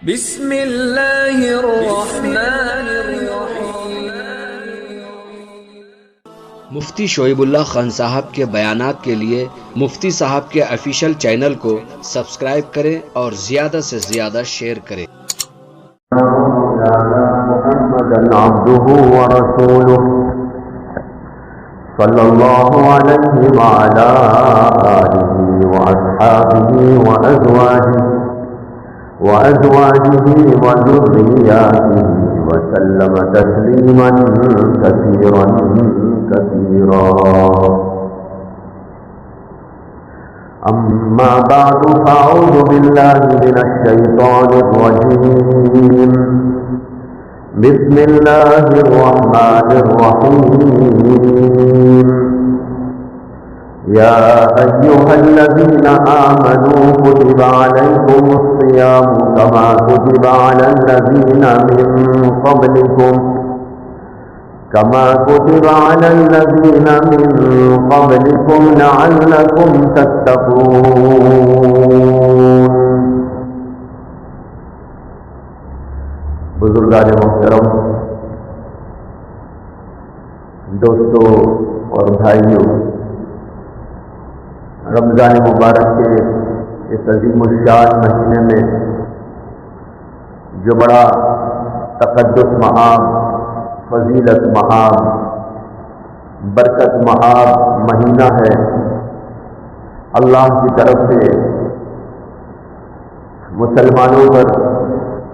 بسم اللہ الرحمن الرحیم۔ مفتی شعیب اللہ خان صاحب کے بیانات کے لیے مفتی صاحب کے آفیشیل چینل کو سبسکرائب کریں اور زیادہ سے زیادہ شیئر کریں۔ محمدا عبده ورسوله صلی اللہ علیہ وعلى آلہ وأصحابہ وأزواجه وذرياته وسلم تسليما كثيرا كثيرا. أما بعد فأعوذ بالله من الشيطان الرجيم. بسم الله الرحمن الرحيم. يا أيها الذين آمنوا كتب عليكم الصيام كما كتب على الذين من قبلكم لعلكم تتقون. بزرگان محترم، دوستو اور بھائیوں، رمضان مبارک کے اس عظیم الشان مہینے میں جو بڑا تقدس مآب، فضیلت مآب، برکت مآب مہینہ ہے، اللہ کی طرف سے مسلمانوں پر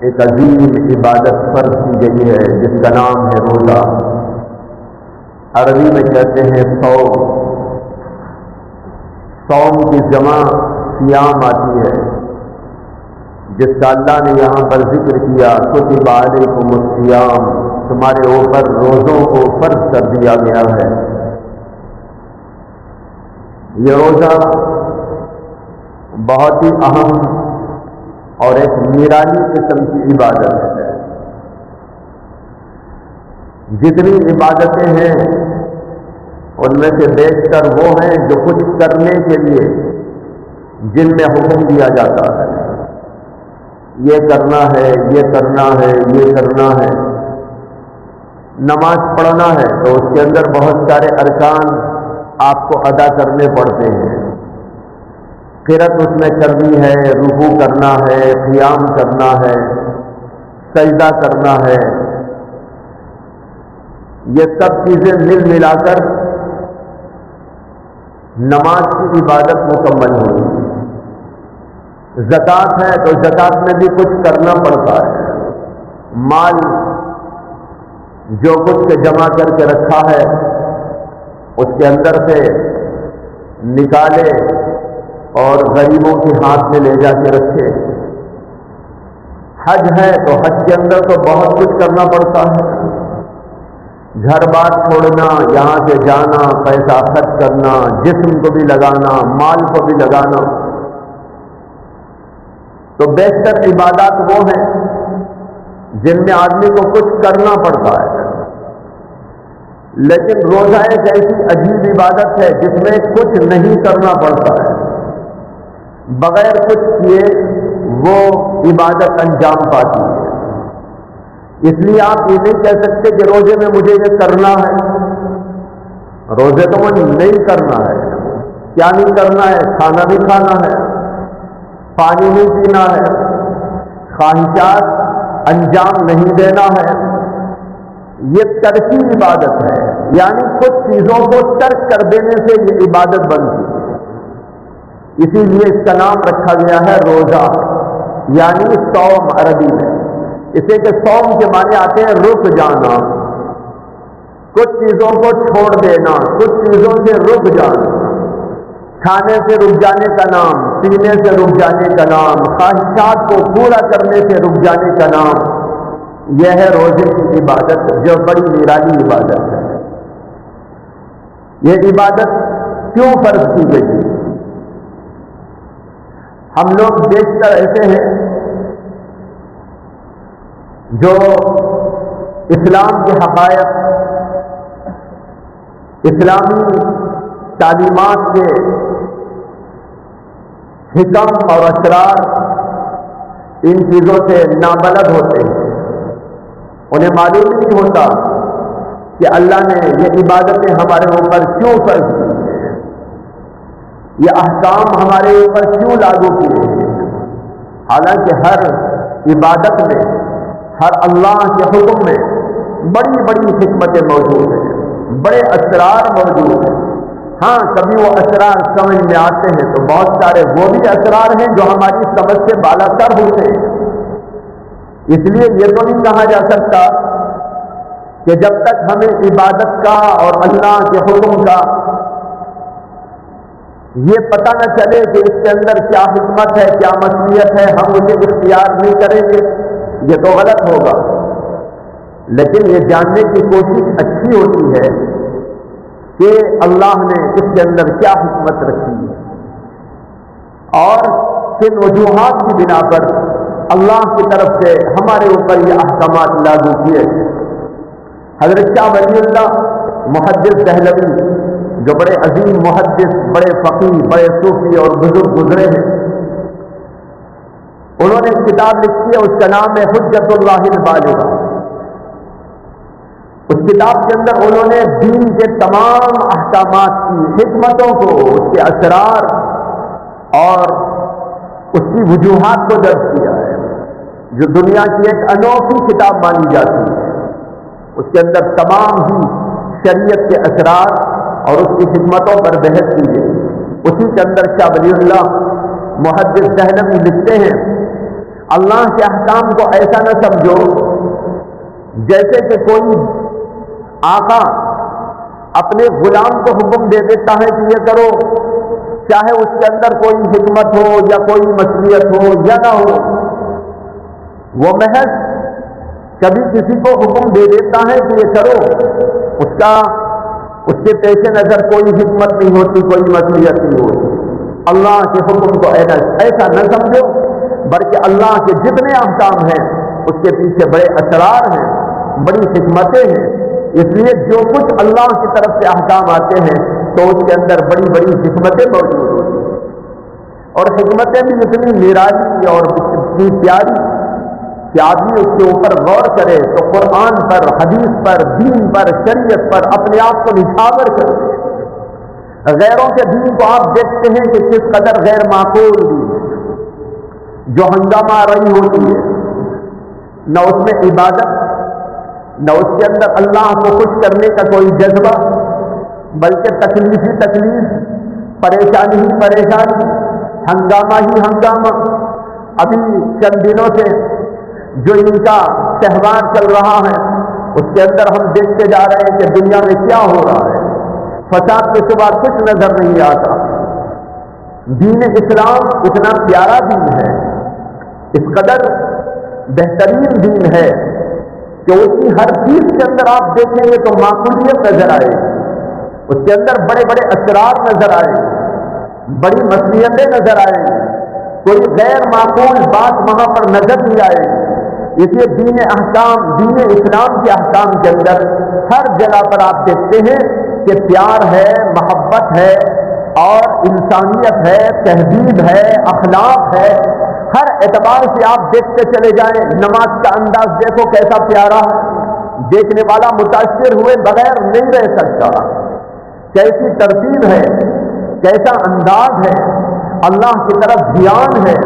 ایک عظیم عبادت فرض کی گئی ہے جس کا نام ہے روزہ. عربی میں کہتے ہیں صوم. صوم کی جمع صیام آتی ہے، جس کا اللہ نے یہاں پر ذکر کیا، کتب علیکم الصیام، تمہارے اوپر روزوں کو فرض کر دیا گیا ہے. یہ روزہ بہت ہی اہم اور ایک نرالی قسم کی عبادت ہے. جتنی عبادتیں ہیں ان میں سے بیشتر وہ ہیں جو کچھ کرنے کے لیے جن میں حکم دیا جاتا ہے، یہ کرنا ہے، یہ کرنا ہے، یہ کرنا ہے. نماز پڑھنا ہے تو اس کے اندر بہت سارے ارکان آپ کو ادا کرنے پڑتے ہیں. قرأت اس میں کرنی ہے، رکوع کرنا ہے، قیام کرنا ہے، سجدہ کرنا ہے. یہ سب چیزیں مل ملا کر نماز کی عبادت مکمل ہوگی. زکوٰۃ ہے تو زکوٰۃ میں بھی کچھ کرنا پڑتا ہے. مال جو کچھ کے جمع کر کے رکھا ہے اس کے اندر سے نکالے اور غریبوں کے ہاتھ میں لے جا کے رکھے. حج ہے تو حج کے اندر تو بہت کچھ کرنا پڑتا ہے. گھر بار چھوڑنا، یہاں سے جانا، پیسہ خرچ کرنا، جسم کو بھی لگانا، مال کو بھی لگانا. تو بیشتر عبادات وہ ہیں جن میں آدمی کو کچھ کرنا پڑتا ہے. لیکن روزہ ایک ایسی عجیب عبادت ہے جس میں کچھ نہیں کرنا پڑتا ہے. بغیر کچھ کیے وہ عبادت انجام پاتی ہے. اس لیے آپ یہ نہیں کہہ سکتے کہ روزے میں مجھے یہ کرنا ہے. روزے تو مجھے نہیں کرنا ہے. کیا نہیں کرنا ہے؟ کھانا بھی کھانا ہے، پانی نہیں پینا ہے، خواہشات انجام نہیں دینا ہے. یہ ترکی عبادت ہے، یعنی کچھ چیزوں کو ترک کر دینے سے یہ عبادت بنتی ہے. اسی لیے اس کا نام رکھا گیا ہے روزہ، یعنی صوم عربی میں. اسے کہ صوم کے معنی آتے ہیں رک جانا، کچھ چیزوں کو چھوڑ دینا، کچھ چیزوں سے رک جانا. کھانے سے رک جانے کا نام، پینے سے رک جانے کا نام، خواہشات کو پورا کرنے سے رک جانے کا نام. یہ ہے روزے کی عبادت جو بڑی نرالی عبادت ہے. یہ عبادت کیوں فرض کی گئی؟ ہم لوگ بیشتر ایسے ہیں جو اسلام کے حقائق، اسلامی تعلیمات کے حکم اور اسرار ان چیزوں سے نابلد ہوتے ہیں، انہیں معلوم ہی نہیں ہوتا کہ اللہ نے یہ عبادتیں ہمارے اوپر کیوں فرض کی ہیں، یہ احکام ہمارے اوپر کیوں لاگو کیے ہیں۔ حالانکہ ہر عبادت میں، ہر اللہ کے حکم میں بڑی بڑی حکمتیں موجود ہیں، بڑے اسرار موجود ہیں۔ ہاں کبھی وہ اسرار سمجھ میں آتے ہیں تو بہت سارے وہ بھی اسرار ہیں جو ہماری سمجھ سے بالا تر ہوتے ہیں۔ اس لیے یہ تو نہیں کہا جا سکتا کہ جب تک ہمیں عبادت کا اور اللہ کے حکم کا یہ پتہ نہ چلے کہ اس کے اندر کیا حکمت ہے، کیا مصلحت ہے، ہم اسے اختیار نہیں کریں گے، یہ تو غلط ہوگا۔ لیکن یہ جاننے کی کوشش اچھی ہوتی ہے کہ اللہ نے اس کے اندر کیا حکمت رکھی ہے اور کن وجوہات کی بنا پر اللہ کی طرف سے ہمارے اوپر یہ احکامات لاگو کیے۔ حضرت شاہ ولی اللہ محدث دہلوی جو بڑے عظیم محدث، بڑے فقیہ، بڑے صوفی اور بزرگ گزرے ہیں، انہوں نے ایک کتاب لکھی ہے، اس کا نام ہے حجت اللہ البالغہ۔ اس کتاب کے اندر انہوں نے دین کے تمام احکامات کی حکمتوں کو، اس کے اسرار اور اس کی وجوہات کو درج کیا ہے، جو دنیا کی ایک انوکھی کتاب مانی جاتی ہے۔ اس کے اندر تمام ہی شریعت کے اسرار اور اس کی حکمتوں پر بحث کی گئی۔ اسی کے اندر شاہ ولی اللہ محدث دہلوی لکھتے ہیں، اللہ کے احکام کو ایسا نہ سمجھو جیسے کہ کوئی آقا اپنے غلام کو حکم دے دیتا ہے کہ یہ کرو، چاہے اس کے اندر کوئی حکمت ہو یا کوئی مصلحت ہو یا نہ ہو۔ وہ محض کبھی کسی کو حکم دے دیتا ہے کہ یہ کرو، اس کے پیش نظر کوئی حکمت نہیں ہوتی، کوئی مصلحت نہیں ہوتی۔ اللہ کے حکم کو ایسا نہ سمجھو، بلکہ اللہ کے جتنے احکام ہیں اس کے پیچھے بڑے اسرار ہیں، بڑی حکمتیں ہیں۔ اس لیے جو کچھ اللہ کی طرف سے احکام آتے ہیں تو اس کے اندر بڑی بڑی حکمتیں موجود ہوتی ہیں، اور حکمتیں بھی اتنی نرالی اور اتنی پیاری کہ آدمی اس کے اوپر غور کرے تو قرآن پر، حدیث پر، دین پر، شریعت پر اپنے آپ کو نچھاور کرے۔ غیروں کے دین کو آپ دیکھتے ہیں کہ کس قدر غیر معقول دین ہے، جو ہنگامہ رہی ہوتی ہے، نہ اس میں عبادت، نہ اس کے اندر اللہ کو خوش کرنے کا کوئی جذبہ، بلکہ تکلیف ہی تکلیف، پریشانی ہی پریشانی، ہنگامہ ہی ہنگامہ۔ ابھی چند دنوں سے جو ان کا تہوار چل رہا ہے اس کے اندر ہم دیکھتے جا رہے ہیں کہ دنیا میں کیا ہو رہا ہے، فساد کے سوا کچھ نظر نہیں آتا۔ دین اسلام اتنا پیارا دین ہے، اس قدر بہترین دین ہے کہ اس کی ہر چیز کے اندر آپ دیکھیں گے تو معقولیت نظر آئے گی، اس کے اندر بڑے بڑے اسرار نظر آئے گی، بڑی مصلحتیں نظر آئے گی، کوئی غیر معقول بات وہاں پر نظر نہیں آئے گی۔ اس لیے دین اسلام کے احکام کے اندر ہر جگہ پر آپ دیکھتے ہیں کہ پیار ہے، محبت ہے اور انسانیت ہے، تہذیب ہے، اخلاق ہے۔ ہر اعتبار سے آپ دیکھتے چلے جائیں، نماز کا انداز دیکھو کیسا پیارا ہے، دیکھنے والا متاثر ہوئے بغیر نہیں رہ سکتا۔ کیسی ترتیب ہے، کیسا انداز ہے، اللہ کی طرف دھیان ہے،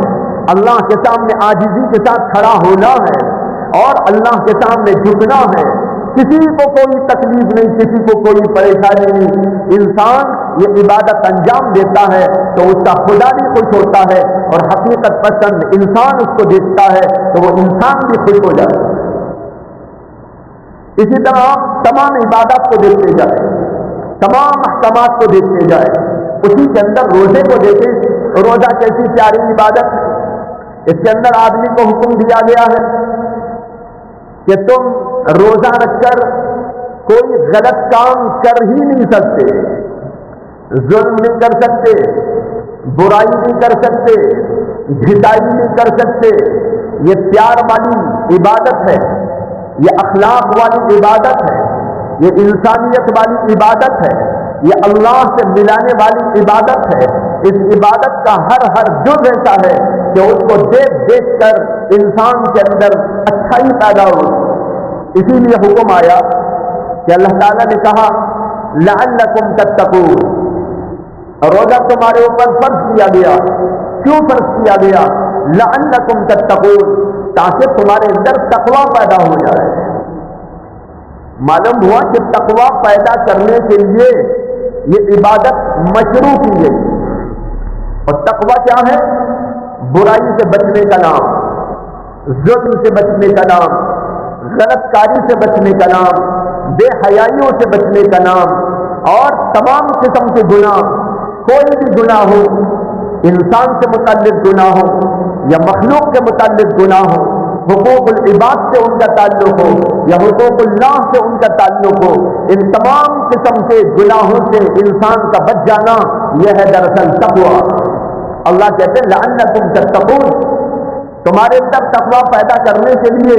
اللہ کے سامنے عاجزی کے ساتھ کھڑا ہونا ہے اور اللہ کے سامنے جھکنا ہے۔ کسی کو کوئی تکلیف نہیں، کسی کو کوئی پریشانی نہیں۔ انسان یہ عبادت انجام دیتا ہے تو اس کا خدا بھی خوش ہوتا ہے، اور حقیقت پسند انسان اس کو دیکھتا ہے تو وہ انسان بھی خوش ہو جاتا ہے۔ اسی طرح آپ تمام عبادات کو دیکھتے جائیں، تمام احکامات کو دیکھتے جائیں، اسی کے اندر روزے کو دیکھیں۔ روزہ کیسی پیاری عبادت ہے، اس کے اندر آدمی کو حکم دیا گیا ہے کہ تم روزہ رکھ کر کوئی غلط کام کر ہی نہیں سکتے، ظلم نہیں کر سکتے، برائی نہیں کر سکتے، گھٹائی نہیں کر سکتے۔ یہ پیار والی عبادت ہے، یہ اخلاق والی عبادت ہے، یہ انسانیت والی عبادت ہے، یہ اللہ سے ملانے والی عبادت ہے۔ اس عبادت کا ہر جز ایسا ہے کہ اس کو دیکھ دیکھ کر انسان کے اندر اچھائی پیدا ہو. اسی لیے حکم آیا کہ اللہ تعالیٰ نے کہا لعلکم تتقون، روزہ تمہارے اوپر فرض کیا گیا. کیوں فرض کیا گیا؟ لعلکم تتقون، تاکہ تمہارے اندر تقویٰ پیدا ہو جائے. معلوم ہوا کہ تقویٰ پیدا کرنے کے لیے یہ عبادت مشروع کی گئی. اور تقویٰ کیا ہے؟ برائی سے بچنے کا نام، ظلم سے بچنے کا نام، غلط کاری سے بچنے کا نام، بے حیائیوں سے بچنے کا نام، اور تمام قسم کے گناہ، کوئی بھی گناہ ہو، انسان سے متعلق گناہ ہو یا مخلوق کے متعلق گناہ ہو، حقوق العباد سے ان کا تعلق ہو یا حقوق اللہ سے ان کا تعلق ہو، ان تمام قسم کے گناہوں سے انسان کا بچ جانا یہ ہے دراصل تقویٰ. اللہ کہتے ہیں لعلکم تتقون، تمہارے اندر تقویٰ پیدا کرنے کے لیے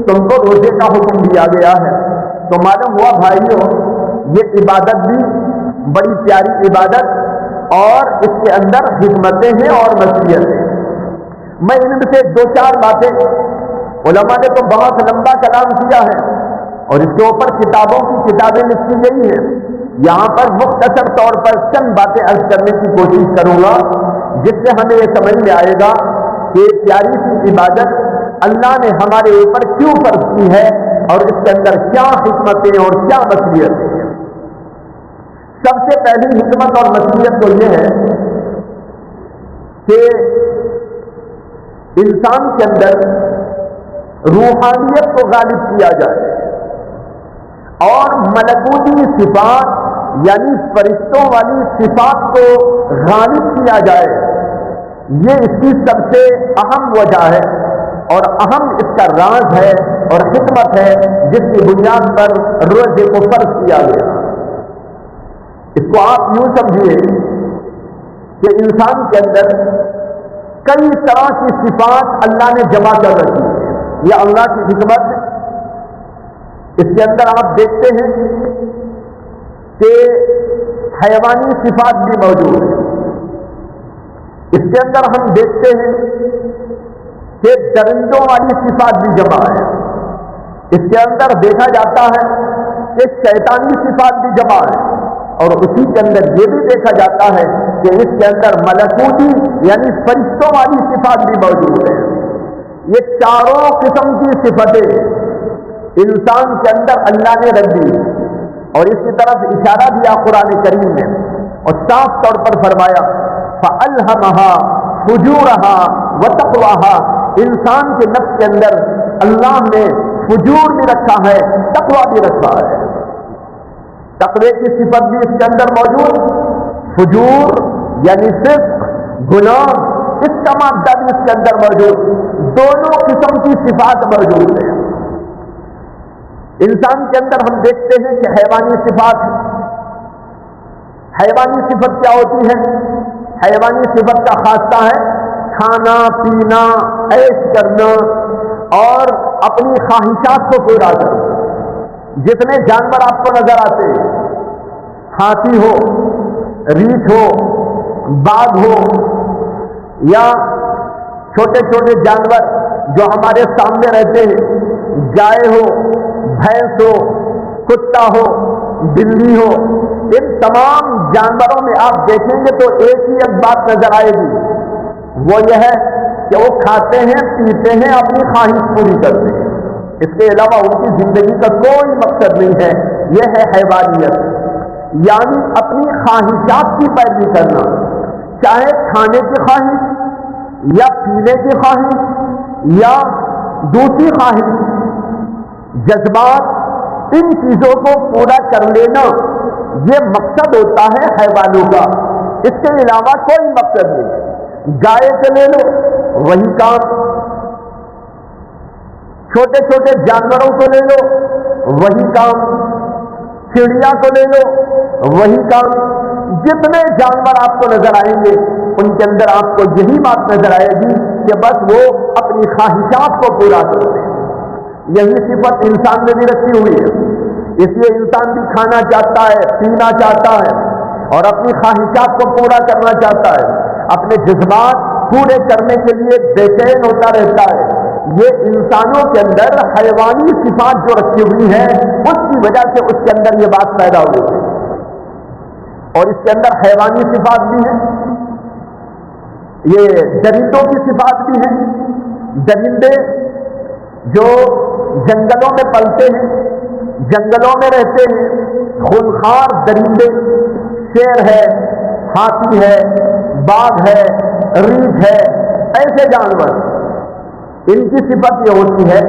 تم کو روزے کا حکم دیا گیا ہے. تو معلوم ہوا بھائیوں، یہ عبادت بھی بڑی پیاری عبادت اور اس کے اندر حکمتیں ہیں اور مصلحتیں. میں ان میں سے دو چار باتیں، علماء نے تو بہت لمبا کلام کیا ہے اور اس کے اوپر کتابوں کی کتابیں لکھی گئی ہیں. یہاں پر مختصر طور پر چند باتیں عرض کرنے کی کوشش کروں گا جس سے ہمیں یہ سمجھ میں آئے گا کہ پیاری سی عبادت اللہ نے ہمارے اوپر کیوں فرض کی ہے اور اس کے اندر کیا حکمتیں اور کیا مصلحتیں ہیں. سب سے پہلی حکمت اور مصلحت تو یہ ہے کہ انسان کے اندر روحانیت کو غالب کیا جائے اور ملکوتی صفات یعنی فرشتوں والی صفات کو غالب کیا جائے. یہ اس کی سب سے اہم وجہ ہے اور اہم اس کا راز ہے اور حکمت ہے جس کی بنیاد پر روزے کو فرض کیا گیا. اس کو آپ یوں سمجھیے کہ انسان کے اندر کئی طرح کی صفات اللہ نے جمع کر رکھی ہے. یہ اللہ کی حکمت ہے. اس کے اندر آپ دیکھتے ہیں کہ حیوانی صفات بھی موجود ہیں. اس کے اندر ہم دیکھتے ہیں کہ درندوں والی صفات بھی جمع ہے. اس کے اندر دیکھا جاتا ہے کہ شیطانی صفات بھی جمع ہے اور اسی کے اندر یہ بھی دیکھا جاتا ہے کہ اس کے اندر ملکوتی یعنی فرشتوں والی صفات بھی موجود ہے. یہ چاروں قسم کی صفتیں انسان کے اندر اللہ نے رکھ دی اور اس کی طرف اشارہ دیا قرآن کریم نے اور صاف طور پر فرمایا فَأَلْهَمَهَا فُجُورَهَا وَتَقْوَاهَا. انسان کے نفس کے اندر اللہ نے فجور بھی رکھا ہے، تقویٰ بھی رکھا ہے. تقوی کی صفت بھی اس کے اندر موجود، فجور یعنی فسق گناہ اس کا مادہ بھی اس کے اندر موجود. دونوں قسم کی صفات موجود ہیں. انسان کے اندر ہم دیکھتے ہیں کہ حیوانی صفات. حیوانی صفت کیا ہوتی ہے؟ حیوانی صفت کا خاصہ ہے کھانا پینا، عیش کرنا اور اپنی خواہشات کو پورا کرنا. جتنے جانور آپ کو نظر آتے ہیں، ہاتھی ہو، ریچھ ہو، باغ ہو یا چھوٹے چھوٹے جانور جو ہمارے سامنے رہتے ہیں، گائے ہو، بھینس ہو، کتا ہو، بلی ہو، ان تمام جانوروں میں آپ دیکھیں گے تو ایک ہی ایک بات نظر آئے گی، وہ یہ ہے کہ وہ کھاتے ہیں، پیتے ہیں، اپنی خواہش پوری کرتے ہیں. اس کے علاوہ ان کی زندگی کا کوئی مقصد نہیں ہے. یہ ہے حیوانیت، یعنی اپنی خواہشات کی پیروی کرنا، چاہے کھانے کی خواہش یا پینے کی خواہش یا دوسری خواہش، جذبات، ان چیزوں کو پورا کر لینا یہ مقصد ہوتا ہے حیوانوں کا. اس کے علاوہ کوئی مقصد نہیں. گائے سے لے لو وہی کام، چھوٹے چھوٹے جانوروں کو لے لو وہی کام، چڑیا کو لے لو وہی کام. جتنے جانور آپ کو نظر آئیں گے ان کے اندر آپ کو یہی بات نظر آئے گی کہ بس وہ اپنی خواہشات کو پورا کرتے ہیں. یہی صفت انسان میں بھی رکھی ہوئی ہے. اس لیے انسان بھی کھانا چاہتا ہے، پینا چاہتا ہے اور اپنی خواہشات کو پورا کرنا چاہتا ہے. اپنے جذبات پورے کرنے کے لیے بے چین ہوتا رہتا ہے. یہ انسانوں کے اندر حیوانی صفات جو رکھی ہوئی ہیں اس کی وجہ سے اس کے اندر یہ بات پیدا ہوئی ہے. اور اس کے اندر حیوانی صفات بھی ہیں, یہ درندوں کی صفات بھی ہیں. درندے جو جنگلوں میں پلتے ہیں, جنگلوں میں رہتے ہیں, خونخوار درندے, شیر ہے, ہاتھی ہے, باغ ہے, ریچھ ہے, ایسے جانور, ان کی صفت یہ ہوتی ہے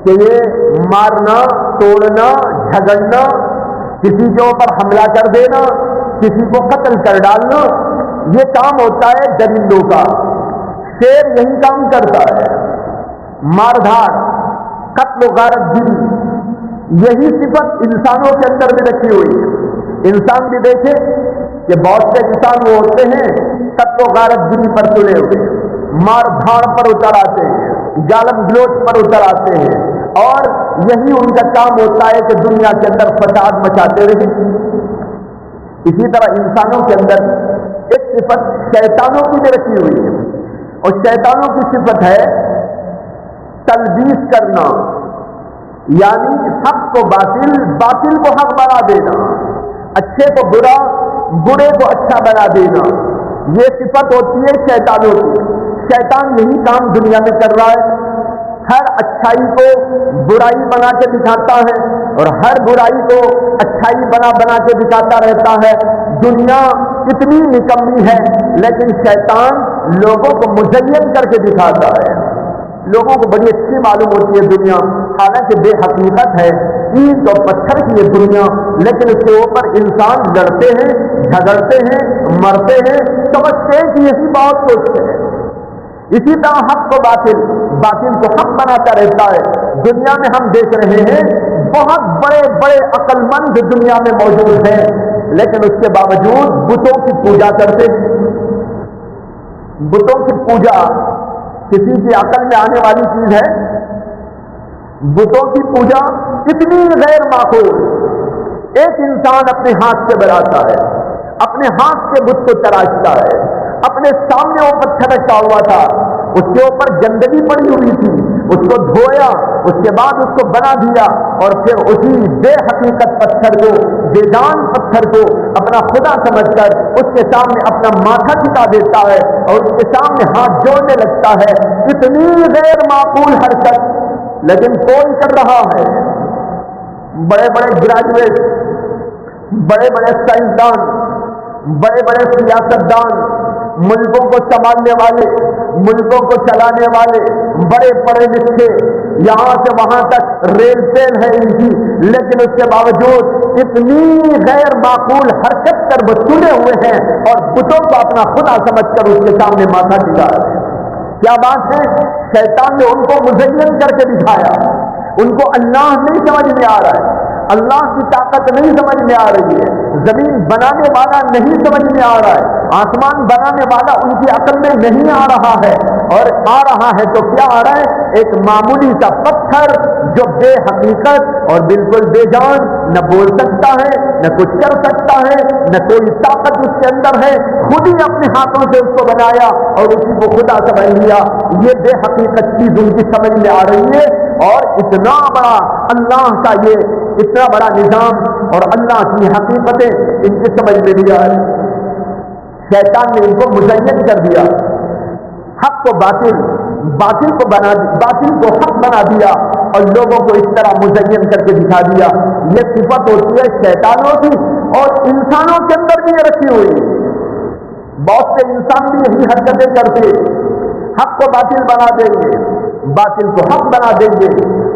کہ یہ مارنا, توڑنا, جھگڑنا, کسی کے اوپر حملہ کر دینا, کسی کو قتل کر ڈالنا, یہ کام ہوتا ہے درندوں کا. شیر یہی کام کرتا ہے, مار دھاڑ, قتل و غارت گیری. یہی صفت انسانوں کے اندر بھی رکھی ہوئی ہے. انسان بھی دیکھے کہ بہت سے انسان وہ ہوتے ہیں قتل و غارت گیری پر تلے ہوئے, مار دھاڑ پر اتر آتے ہیں, گالم گلوچ پر اتر آتے ہیں, اور یہی ان کا کام ہوتا ہے کہ دنیا کے اندر فساد مچاتے رہے. اسی طرح انسانوں کے اندر ایک صفت شیطانوں کی بھی رکھی ہوئی ہے, اور شیطانوں کی صفت ہے تلبیس کرنا, یعنی حق کو باطل, باطل کو حق بنا دینا, اچھے کو برا, برے کو اچھا بنا دینا. یہ صفت ہوتی ہے شیطانوں کی. شیطان یہی کام دنیا میں کر رہا ہے, ہر اچھائی کو برائی بنا کے دکھاتا ہے اور ہر برائی کو اچھائی بنا بنا کے دکھاتا رہتا ہے. دنیا اتنی نکمی ہے لیکن شیطان لوگوں کو مزین کر کے دکھاتا ہے. لوگوں کو بڑی اچھی معلوم ہوتی ہے دنیا, حالانکہ بے حقیقت ہے, اینٹ اور پتھر کی یہ دنیا, لیکن اس کے اوپر انسان لڑتے ہیں, جھگڑتے ہیں, مرتے ہیں, سمجھتے ہیں کہ یہی بہت کچھ ہے. اسی طرح حق کو باطل, باطل کو حق بناتا رہتا ہے. دنیا میں ہم دیکھ رہے ہیں بہت بڑے بڑے عقل مند دنیا میں موجود ہیں, لیکن اس کے باوجود بتوں کی پوجا کرتے ہیں. بتوں کی پوجا کسی کی عقل میں آنے والی چیز ہے؟ بتوں کی پوجا اتنی غیر معقول. ایک انسان اپنے ہاتھ سے بناتا ہے, اپنے ہاتھ سے بت کو تراشتا ہے, اپنے سامنے وہ پتھر رکھا ہوا تھا, اس کے اوپر گندگی پڑی ہوئی تھی, اس کو دھویا, اس کے بعد اس کو بنا دیا, اور پھر اسی بے حقیقت پتھر کو, بے جان پتھر کو اپنا خدا سمجھ کر اس کے سامنے اپنا ماتھا جھکا دیتا ہے اور اس کے سامنے ہاتھ جوڑنے لگتا ہے. اتنی غیر معقول حرکت, لیکن کون کر رہا ہے؟ بڑے بڑے گریجویٹ, بڑے بڑے سائنسدان, بڑے بڑے سیاستدان, ملکوں کو سنبھالنے والے, ملکوں کو چلانے والے, بڑے پڑھے لکھے, یہاں سے وہاں تک ریل ٹیل ہے ان کی, لیکن اس کے باوجود اتنی غیر معقول حرکت کر وہ تلے ہوئے ہیں اور بتوں کو اپنا خدا سمجھ کر اس کے سامنے ماتھا ٹکا رہے ہیں. کیا بات ہے؟ شیطان نے ان کو مزین کر کے دکھایا. ان کو اللہ نہیں سمجھ میں آ رہا ہے, اللہ کی طاقت نہیں سمجھ میں آ رہی ہے, زمین بنانے والا نہیں سمجھ میں آ رہا ہے, آسمان بنانے والا ان کی عقل میں نہیں آ رہا ہے, اور آ رہا ہے تو کیا آ رہا ہے؟ ایک معمولی سا پتھر جو بے حقیقت اور بالکل بے جان, نہ بول سکتا ہے, نہ کچھ کر سکتا ہے, نہ کوئی طاقت اس کے اندر ہے, خود ہی اپنے ہاتھوں سے اس کو بنایا اور اسی کو خدا سمجھ لیا. یہ بے حقیقت چیز ان کی سمجھ میں آ رہی ہے, اور اتنا بڑا اللہ کا یہ اتنا بڑا نظام اور اللہ کی حقیقتیں ان کی سمجھ میں نہیں آ رہی. شیطان نے ان کو مزین کر دیا, حق کو باطل, باطل کو حق بنا دیا اور لوگوں کو اس طرح مزین کر کے دکھا دیا. یہ صفت ہوتی ہے شیطانوں کی, اور انسانوں کے اندر بھی یہ رکھی ہوئی. بہت سے انسان بھی یہی حرکتیں کرتے, حق کو باطل بنا دیں گے, باطل کو حق بنا دیں گے,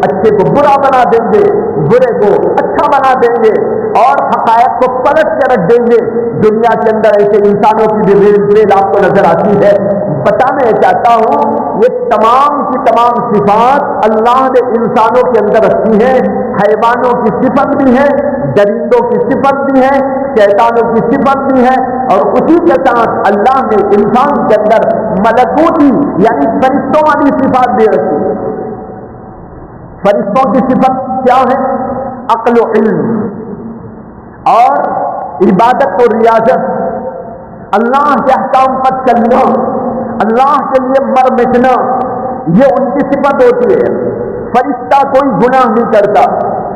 اچھے کو برا بنا دیں گے, برے کو اچھا بنا دیں گے, اور حقائق کو پلٹ کے رکھ دیں گے. دنیا کے اندر ایسے انسانوں کی بھی ریل آپ کو نظر آتی ہے. بتانا چاہتا ہوں یہ تمام کی تمام صفات اللہ نے انسانوں کے اندر رکھی ہیں. حیوانوں کی صفت بھی ہے, درندوں کی صفت بھی ہے, شیطانوں کی صفت بھی ہے, اور اسی کے ساتھ اللہ نے انسان کے اندر ملکوتی یعنی فرشتوں والی صفات بھی رکھی. فرشتوں کی صفت کیا ہے؟ عقل و علم اور عبادت و ریاضت, اللہ کے احکام پر چلنا, اللہ کے لیے مر مٹنا یہ ان کی صفت ہوتی ہے. فرشتہ کوئی گناہ نہیں کرتا،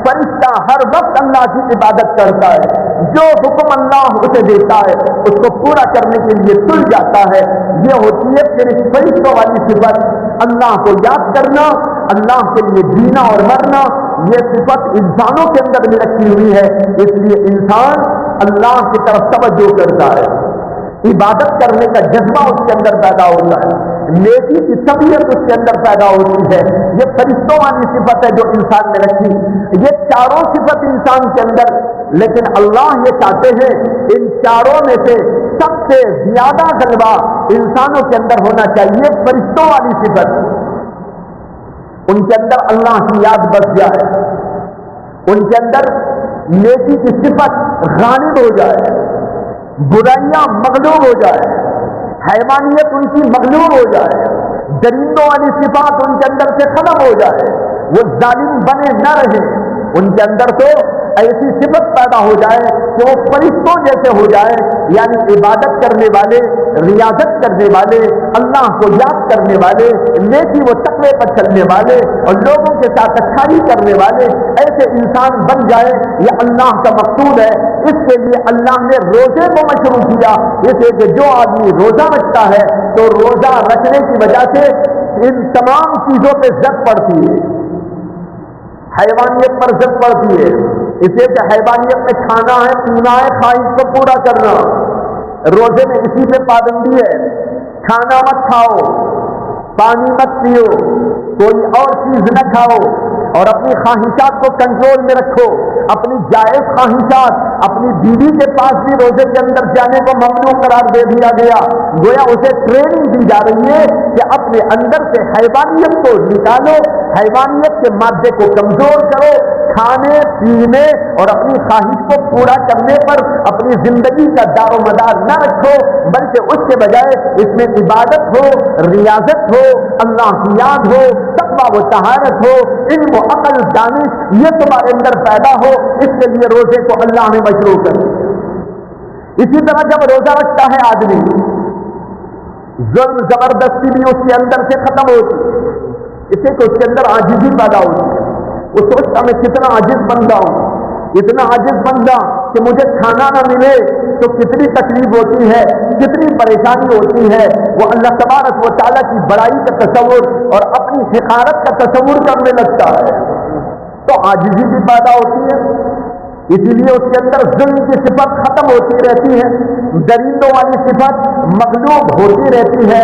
فرشتہ ہر وقت اللہ کی عبادت کرتا ہے. جو حکم اللہ اسے دیتا ہے اس کو پورا کرنے کے لیے تل جاتا ہے. یہ ہوتی ہے پھر اس فرشتوں والی صفت، اللہ کو یاد کرنا، اللہ کے لیے جینا اور مرنا. یہ صفت انسانوں کے اندر بھی رکھی ہوئی ہے، اس لیے انسان اللہ کی طرف توجہ کرتا ہے، عبادت کرنے کا جذبہ اس کے اندر پیدا ہوتا ہے، نیکی کی طبیعت اس کے اندر پیدا ہوتی ہے. یہ فرشتوں والی صفت ہے جو انسان میں رکھی. یہ چاروں صفت انسان کے اندر، لیکن اللہ یہ چاہتے ہیں ان چاروں میں سے سب سے زیادہ غلبہ انسانوں کے اندر ہونا چاہیے فرشتوں والی صفت. ان کے اندر اللہ کی یاد بس جائے، ان کے اندر نیکی کی صفت غالب ہو جائے، برائیاں مغلوب ہو جائے، حیوانیت ان کی مغلوب ہو جائے، درندوں والی صفات ان کے اندر سے ختم ہو جائے، وہ ظالم بنے نہ رہے. ان کے اندر تو ایسی صفت پیدا ہو جائے کہ وہ فرشتوں جیسے ہو جائے، یعنی عبادت کرنے والے، ریاضت کرنے والے، اللہ کو یاد کرنے والے، نیکی و تقوی پر چلنے والے اور لوگوں کے ساتھ اچھائی کرنے والے ایسے انسان بن جائے. یہ اللہ کا مقصود ہے. اس کے لیے اللہ نے روزے کو مشروع کیا، اسے کہ جو آدمی روزہ رکھتا ہے تو روزہ رکھنے کی وجہ سے ان تمام چیزوں پہ زد پڑتی ہے، حیوانیت پر زد پڑتی ہے. اسے کہ حیوانیت میں کھانا ہے، پینا ہے، خواہش کو پورا کرنا. روزے میں اسی پہ پابندی ہے، کھانا مت کھاؤ، پانی مت پیو، کوئی اور چیز نہ کھاؤ اور اپنی خواہشات کو کنٹرول میں رکھو. اپنی جائز خواہشات، اپنی بیوی کے پاس بھی روزے کے اندر جانے کو ممنوع قرار دے دیا گیا. گویا اسے ٹریننگ دی جا رہی ہے کہ اپنے اندر سے حیوانیت کو نکالو، حیوانیت کے مادے کو کمزور کرو، کھانے پینے اور اپنی خواہش کو پورا کرنے پر اپنی زندگی کا دار و مدار نہ رکھو، بلکہ اس کے بجائے اس میں عبادت ہو، ریاضت ہو، اللہ کی یاد ہو، تقویٰ و طہارت ہو، علم و عقل دانش یہ تمہارے اندر پیدا ہو. اس کے لیے روزے کو اللہ نے مشروع کر دیا. اسی طرح جب روزہ رکھتا ہے آدمی، ظلم زبردستی بھی اس کے اندر سے ختم ہوتی ہے، اسے کہ اس کے اندر عاجزی پیدا ہوتی ہے. وہ سوچتا میں کتنا عاجز بندہ ہوں، اتنا عاجز بندہ کہ مجھے کھانا نہ ملے تو کتنی تکلیف ہوتی ہے، کتنی پریشانی ہوتی ہے. وہ اللہ تبارک و تعالیٰ کی بڑائی کا تصور اور اپنی حقارت کا تصور کرنے لگتا ہے تو عاجزی بھی پیدا ہوتی ہے. اسی لیے اس کے اندر ظلم کی صفت ختم ہوتی رہتی ہے، درندوں والی صفت مغلوب ہوتی رہتی ہے.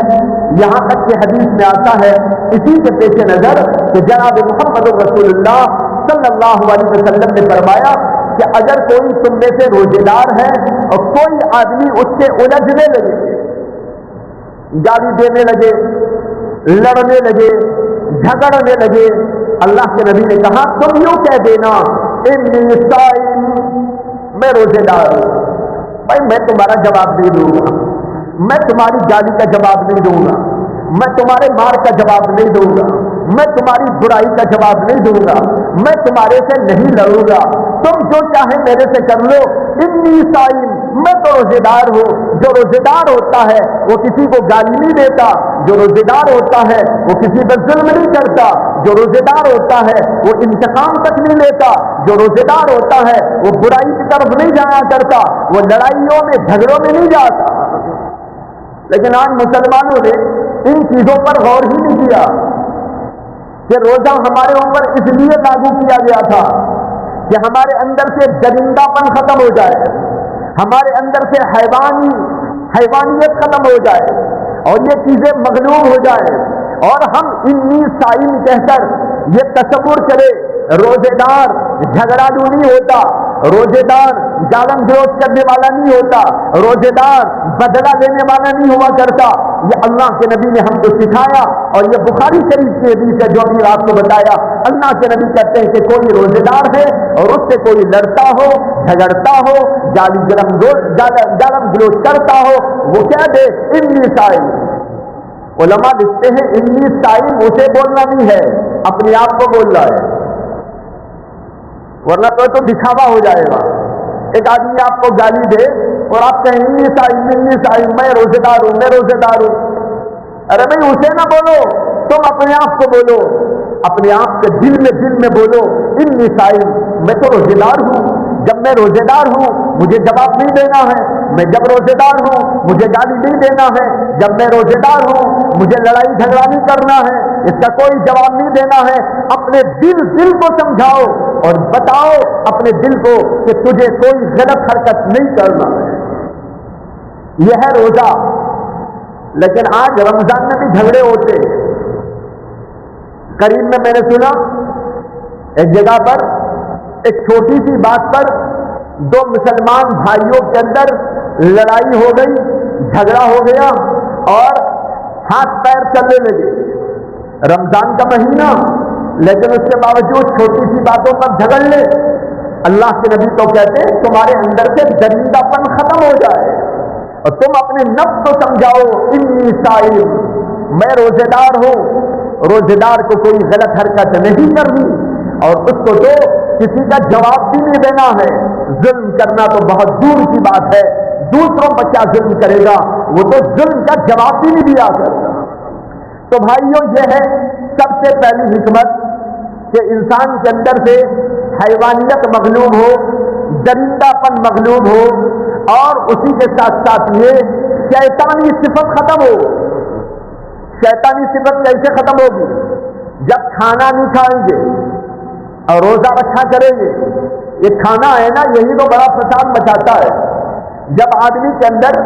یہاں تک کہ حدیث میں آتا ہے اسی کے پیش نظر کہ جناب محمد رسول اللہ صلی اللہ علیہ وسلم نے فرمایا کہ اگر کوئی تم میں سے روزے دار ہے اور کوئی آدمی اس سے الجھنے لگے، گالی دینے لگے، لڑنے لگے، جھگڑنے لگے، اللہ کے نبی نے کہا تم یوں کہہ دینا انی صائم، میں روزے دار ہوں. بھائی میں تمہارا جواب نہیں دوں گا، میں تمہاری گالی کا جواب نہیں دوں گا، میں تمہارے مار کا جواب نہیں دوں گا، میں تمہاری برائی کا جواب نہیں دوں گا، میں تمہارے سے نہیں لڑوں گا، تم جو چاہے میرے سے کر لو. انی صائم، میں تو روزے دار ہوں. جو روزے دار ہوتا ہے وہ کسی کو گالی نہیں دیتا، جو روزے دار ہوتا ہے وہ کسی پر ظلم نہیں کرتا، جو روزے دار ہوتا ہے وہ انتقام تک نہیں لیتا، جو روزے دار ہوتا ہے وہ برائی کی طرف نہیں جایا کرتا، وہ لڑائیوں میں جھگڑوں میں نہیں جاتا. لیکن آج مسلمانوں نے ان چیزوں پر غور ہی نہیں کیا کہ روزہ ہمارے اوپر اس لیے لاگو کیا گیا تھا کہ ہمارے اندر سے درندہ پن ختم ہو جائے، ہمارے اندر سے حیوانیت ختم ہو جائے اور یہ چیزیں مغلوب ہو جائے اور ہم انی صائم کہہ کر یہ تصور کرے روزے دار جھگڑالو نہیں ہوتا، روزے دار جالم گلوچ کرنے والا نہیں ہوتا، روزے دار بدلہ لینے والا نہیں ہوا کرتا. یہ اللہ کے نبی نے ہم کو سکھایا اور یہ بخاری شریف کی حدیث ہے جو ابھی آپ کو بتایا. اللہ کے نبی کہتے ہیں کہ کوئی روزے دار ہے اور اس سے کوئی لڑتا ہو، جھگڑتا ہو، جالم گلوچ کرتا ہو، وہ کہہ دے انی صائم. علماء لکھتے ہیں انی صائم اسے بولنا نہیں ہے، اپنے آپ کو بول رہا ہے، ورنہ تو دکھاوا ہو جائے گا. ایک آدمی آپ کو گالی دے اور آپ کہیں انی صائم، میں روزے دار ہوں، میں روزے دار ہوں. ارے بھائی اسے نہ بولو، تم اپنے آپ کو بولو، اپنے آپ کے دل میں بولو، انی صائم، میں تو روزے دار ہوں، جب میں روزے دار ہوں مجھے جواب نہیں دینا ہے، میں جب روزے دار ہوں مجھے گالی نہیں دینا ہے، جب میں روزے دار ہوں مجھے لڑائی جھگڑا نہیں کرنا ہے، اس کا کوئی جواب نہیں دینا ہے۔ اپنے دل کو سمجھاؤ اور بتاؤ اپنے دل کو کہ تجھے کوئی غلط حرکت نہیں کرنا ہے، یہ ہے روزہ۔ لیکن آج رمضان میں بھی جھگڑے ہوتے ہیں۔ قریب میں نے سنا ایک جگہ پر ایک چھوٹی سی بات پر دو مسلمان بھائیوں کے اندر لڑائی ہو گئی، جھگڑا ہو گیا اور ہاتھ پیر چلنے لگے۔ رمضان کا مہینہ، لیکن اس کے باوجود چھوٹی سی باتوں پر جھگڑ لے۔ اللہ کے نبی تو کہتے ہیں تمہارے اندر سے درندہ پن ختم ہو جائے اور تم اپنے نفس کو سمجھاؤ، انی صائم، میں روزے دار ہوں، روزے دار کو کوئی غلط حرکت نہیں کرنی اور اس کو تو کسی کا جواب بھی نہیں دینا ہے۔ ظلم کرنا تو بہت دور کی بات ہے، دوسروں پر کیا ظلم کرے گا، وہ تو ظلم کا جواب بھی نہیں دیا کرتا۔ تو بھائیوں، یہ ہے سب سے پہلی حکمت کہ انسان کے اندر سے حیوانیت مغلوب ہو، درندہ پن مغلوب ہو، اور اسی کے ساتھ ساتھ یہ شیطانی صفت ختم ہو۔ شیطانی صفت کیسے ختم ہوگی؟ جب کھانا نہیں کھائیں گے اور روزہ رکھا کریں گے۔ یہ کھانا ہے نا، یہی تو بڑا فساد مچاتا ہے۔ جب آدمی کے اندر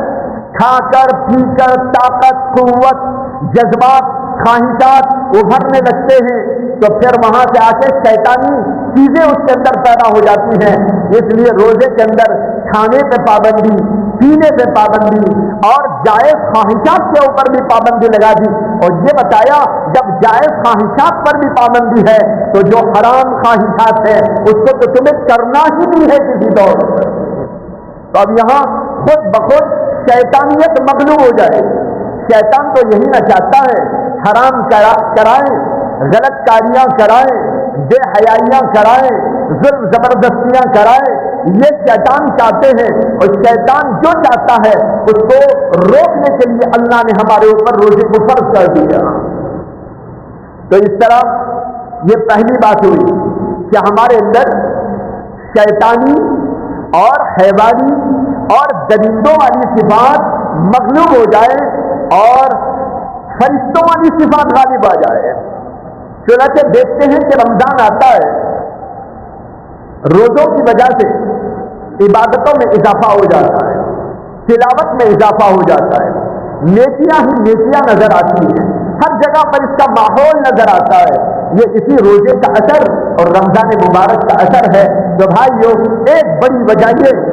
کھا کر پی کر طاقت، قوت، جذبات، خواہشات ابھرنے لگتے ہیں تو پھر وہاں سے آ کے شیطانی چیزیں اس کے اندر پیدا ہو جاتی ہیں۔ اس لیے روزے کے اندر کھانے پہ پابندی، پینے پہ پابندی اور جائز خواہشات کے اوپر بھی پابندی لگا دی، اور یہ بتایا جب جائز خواہشات پر بھی پابندی ہے تو جو حرام خواہشات ہیں اس کو تو تمہیں کرنا ہی نہیں ہے کسی طور پر۔ تو اب یہاں خود بخود شیطانیت مغلوب ہو جائے۔ شیطان تو یہی نہ چاہتا ہے حرام کرائیں، غلط کاریاں کرائیں، بے حیائیاں کرائیں، ظلم زبردستیاں کرائیں، یہ شیطان چاہتے ہیں، اور شیطان جو چاہتا ہے اس کو روکنے کے لیے اللہ نے ہمارے اوپر روزے کو فرض کر دیا۔ تو اس طرح یہ پہلی بات ہوئی کہ ہمارے اندر شیطانی اور حیوانی اور درندوں والی صفات مغلوب ہو جائے اور فرشتوں والی صفات غالب آ جائے۔ چنانچہ دیکھتے ہیں کہ رمضان آتا ہے، روزوں کی وجہ سے عبادتوں میں اضافہ ہو جاتا ہے، تلاوت میں اضافہ ہو جاتا ہے، نیکیاں ہی نیکیاں نظر آتی ہیں، ہر جگہ پر اس کا ماحول نظر آتا ہے۔ یہ اسی روزے کا اثر اور رمضان مبارک کا اثر ہے۔ تو بھائیو، ایک بڑی وجہ یہ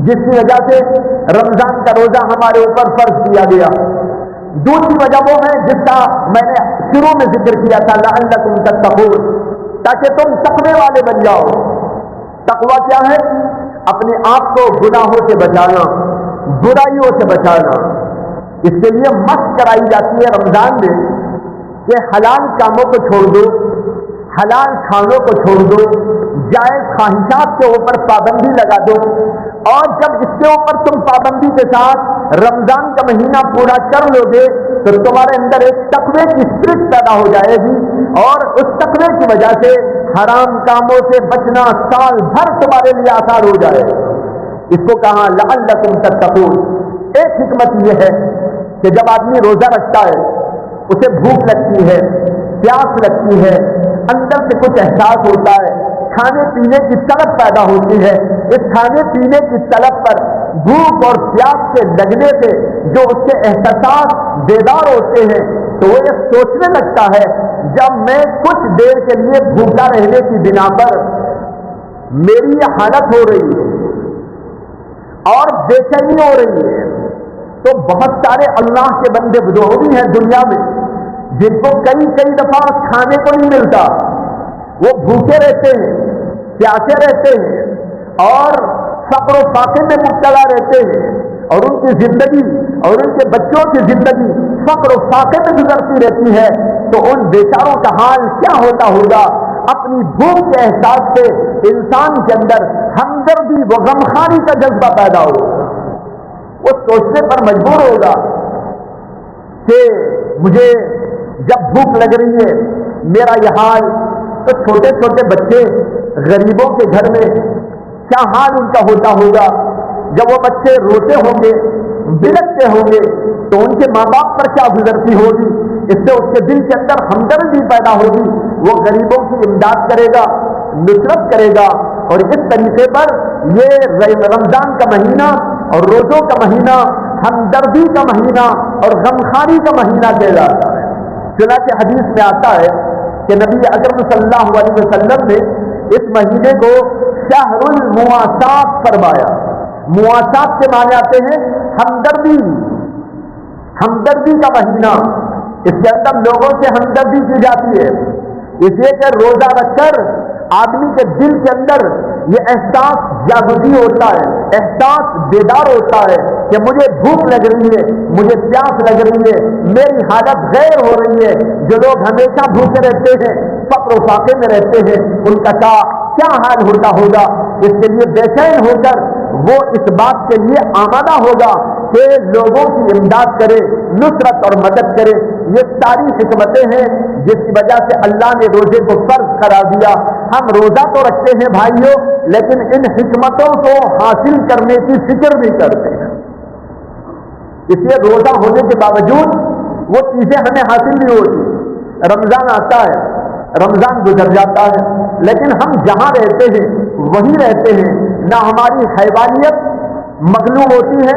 جس کی وجہ سے رمضان کا روزہ ہمارے اوپر فرض کیا گیا، دوسری وجہ وہ ہے جس کا میں نے شروع میں ذکر کیا تھا، لعلکم تتقون، تاکہ تم تقوی والے بن جاؤ۔ تقوی کیا ہے؟ اپنے آپ کو گناہوں سے بچانا، برائیوں سے بچانا۔ اس کے لیے مشق کرائی جاتی ہے رمضان میں کہ حلال کاموں کو چھوڑ دو، حلال کھانوں کو چھوڑ دو، جائز خواہشات کے اوپر پابندی لگا دو، اور جب اس کے اوپر تم پابندی کے ساتھ رمضان کا مہینہ پورا کر لو گے تو تمہارے اندر ایک تقوی کی اسپرٹ پیدا ہو جائے گی، اور اس تقوی کی وجہ سے حرام کاموں سے بچنا سال بھر تمہارے لیے آسان ہو جائے گا۔ اس کو کہا لعلکم تتقون۔ ایک حکمت یہ ہے کہ جب آدمی روزہ رکھتا ہے اسے بھوک لگتی ہے، پیاس لگتی ہے، اندر سے کچھ احساس ہوتا ہے، کھانے پینے کی طلب پیدا ہوتی ہے۔ اس کھانے پینے کی طلب پر بھوک اور پیاس کے لگنے سے جو اس کے احساسات بیدار ہوتے ہیں تو وہ یہ سوچنے لگتا ہے جب میں کچھ دیر کے لیے بھوکا رہنے کی بنا پر میری یہ حالت ہو رہی ہے اور بے چینی ہو رہی ہے، تو بہت سارے اللہ کے بندے جو بھی ہیں دنیا میں جن کو کئی دفعہ کھانے کو نہیں ملتا، وہ بھوکے رہتے ہیں، پیاسے رہتے ہیں اور فقر و فاقے میں مبتلا رہتے ہیں، اور ان کی زندگی اور ان کے بچوں کی زندگی فقر و فاقے میں گزرتی رہتی ہے، تو ان بیچاروں کا حال کیا ہوتا ہوگا؟ اپنی بھوک کے احساس سے انسان کے اندر ہمدردی و غمخواری کا جذبہ پیدا ہوگا، وہ سوچنے پر مجبور ہوگا کہ مجھے جب بھوک لگ رہی ہے میرا یہ حال، تو چھوٹے چھوٹے بچے غریبوں کے گھر میں کیا حال ان کا ہوتا ہوگا؟ جب وہ بچے روتے ہوں گے، بلکتے ہوں گے، تو ان کے ماں باپ پر کیا گزرتی ہوگی؟ اس سے اس کے دل کے اندر ہمدردی پیدا ہوگی، وہ غریبوں کی امداد کرے گا، نصرت کرے گا. اور اس طریقے پر یہ رمضان کا مہینہ اور روزوں کا مہینہ ہمدردی کا مہینہ اور غمخواری کا مہینہ کہلاتا ہے. چنانچہ حدیث میں آتا ہے کہ نبی اکرم صلی اللہ علیہ وسلم نے اس مہینے کو شہر المواسات فرمایا. مواسات کے معنی آتے ہیں ہمدردی، ہمدردی کا مہینہ. اس کے اندر لوگوں سے ہمدردی کی جاتی ہے، اس لیے کہ روزہ رکھ کر آدمی کے دل کے اندر یہ احساس جاگزی ہوتا ہے، احساس بیدار ہوتا ہے کہ مجھے بھوک لگ رہی ہے، مجھے پیاس لگ رہی ہے، میری حالت غیر ہو رہی ہے. جو لوگ ہمیشہ بھوکے رہتے ہیں، فقر و فاقے میں رہتے ہیں، ان کا کیا حال ہوتا ہوگا؟ اس کے لیے بے چین ہو کر وہ اس بات کے لیے آمادہ ہوگا کہ لوگوں کی امداد کرے، نصرت اور مدد کرے. یہ ساری حکمتیں ہیں جس کی وجہ سے اللہ نے روزے کو فرض قرار دیا. ہم روزہ تو رکھتے ہیں بھائیوں، لیکن ان حکمتوں کو حاصل کرنے کی فکر نہیں کرتے ہیں. اس لیے روزہ ہونے کے باوجود وہ چیزیں ہمیں حاصل نہیں ہوتی. رمضان آتا ہے، رمضان گزر جاتا ہے، لیکن ہم جہاں رہتے ہیں وہیں رہتے ہیں. نہ ہماری حیوانیت مغلوب ہوتی ہے،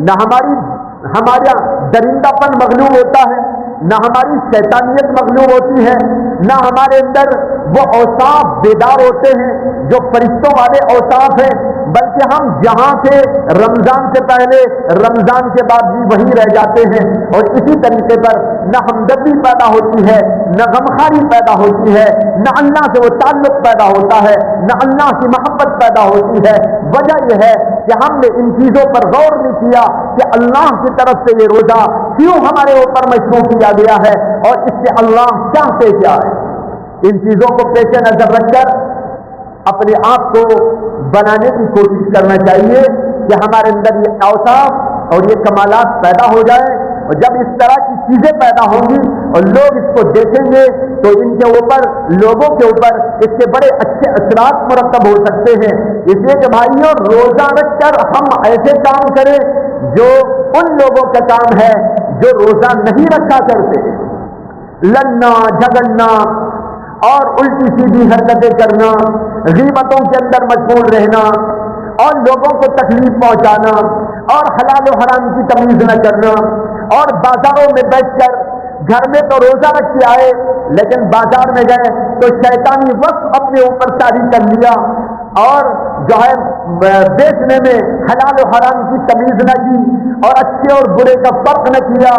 نہ ہمارا درندہ پن مغلوب ہوتا ہے، نہ ہماری شیطانیت مغلوب ہوتی ہے، نہ ہمارے اندر وہ اوصاف بیدار ہوتے ہیں جو فرشتوں والے اوصاف ہیں، بلکہ ہم جہاں تھے رمضان سے پہلے رمضان کے بعد بھی وہیں رہ جاتے ہیں. اور اسی طریقے پر نہ ہمدردی پیدا ہوتی ہے، نہ غمخواری پیدا ہوتی ہے، نہ اللہ سے وہ تعلق پیدا ہوتا ہے، نہ اللہ کی محبت پیدا ہوتی ہے. وجہ یہ ہے کہ ہم نے ان چیزوں پر غور نہیں کیا کہ اللہ کی طرف سے یہ روزہ کیوں ہمارے اوپر مشروع کیا گیا ہے اور اس سے اللہ چاہتے کیا ہے. ان چیزوں کو پیش نظر رکھ کر اپنے آپ کو بنانے کی کوشش کرنا چاہیے کہ ہمارے اندر یہ اوصاف اور یہ کمالات پیدا ہو جائے. اور جب اس طرح کی چیزیں پیدا ہوں گی اور لوگ اس کو دیکھیں گے تو ان کے اوپر، لوگوں کے اوپر اس کے بڑے اچھے اثرات مرتب ہو سکتے ہیں. اس لیے کہ بھائیوں، روزہ رکھ کر ہم ایسے کام کریں جو ان لوگوں کا کام ہے جو روزہ نہیں رکھا کرتے، لڑنا جھگڑنا اور الٹی سیدھی حرکتیں کرنا، غیبتوں کے اندر مشغول رہنا اور لوگوں کو تکلیف پہنچانا اور حلال و حرام کی تمیز نہ کرنا، اور بازاروں میں بیٹھ کر گھر میں تو روزہ رکھ کے آئے لیکن بازار میں گئے تو شیطانی وقت اپنے اوپر طاری کر لیا اور جو ہے بیچنے میں حلال و حرام کی تمیز نہ کی اور اچھے اور برے کا فرق نہ کیا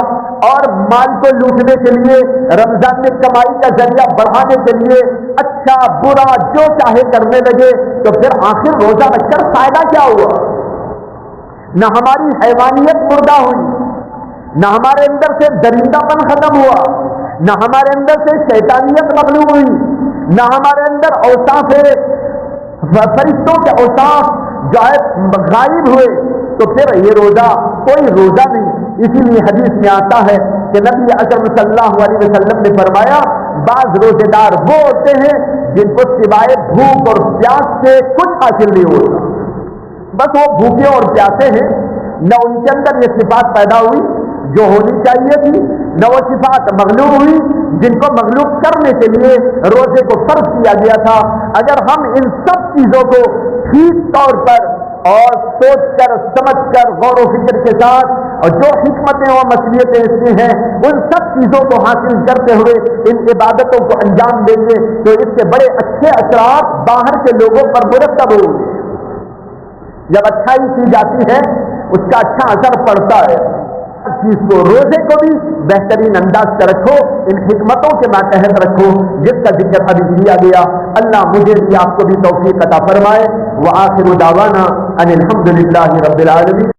اور مال کو لوٹنے کے لیے، رمضان میں کمائی کا ذریعہ بڑھانے کے لیے اچھا برا جو چاہے کرنے لگے، تو پھر آخر روزہ رکھ کر فائدہ کیا ہوا؟ نہ ہماری حیوانیت مردہ ہوئی، نہ ہمارے اندر سے درندہ پن ختم ہوا، نہ ہمارے اندر سے شیطانیت مغلوب ہوئی، نہ ہمارے اندر اوصاف فرشتوں کے اوصاف جو ہے غائب ہوئے، تو پھر یہ روزہ کوئی روزہ نہیں. اسی لیے حدیث میں آتا ہے کہ نبی اکرم صلی اللہ علیہ وسلم نے فرمایا بعض روزے دار وہ ہوتے ہیں جن کو سوائے بھوک اور پیاس سے کچھ حاصل نہیں ہوتا، بس وہ بھوکے اور پیاسے ہیں. نہ ان کے اندر یہ صفات پیدا ہوئی جو ہونی چاہیے تھی، نہ وہ صفات مغلوب ہوئی جن کو مغلوب کرنے کے لیے روزے کو فرض کیا گیا تھا. اگر ہم ان سب چیزوں کو ٹھیک طور پر اور سوچ کر سمجھ کر غور و فکر کے ساتھ اور جو حکمتیں اور مصلیحتیں اس میں ہیں ان سب چیزوں کو حاصل کرتے ہوئے ان عبادتوں کو انجام دیں گے تو اس کے بڑے اچھے اثرات باہر کے لوگوں پر مرتب ہوں گے. جب اچھائی کی جاتی ہے اس کا اچھا اثر پڑتا ہے. ہر چیز کو، روزے کو بھی بہترین انداز سے رکھو، ان حکمتوں کے ماتحت رکھو جس کا ذکر ابھی کیا گیا. اللہ مجھے بھی آپ کو بھی توفیق عطا فرمائے. وآخر دعوانا ان الحمد للہ رب العالمین.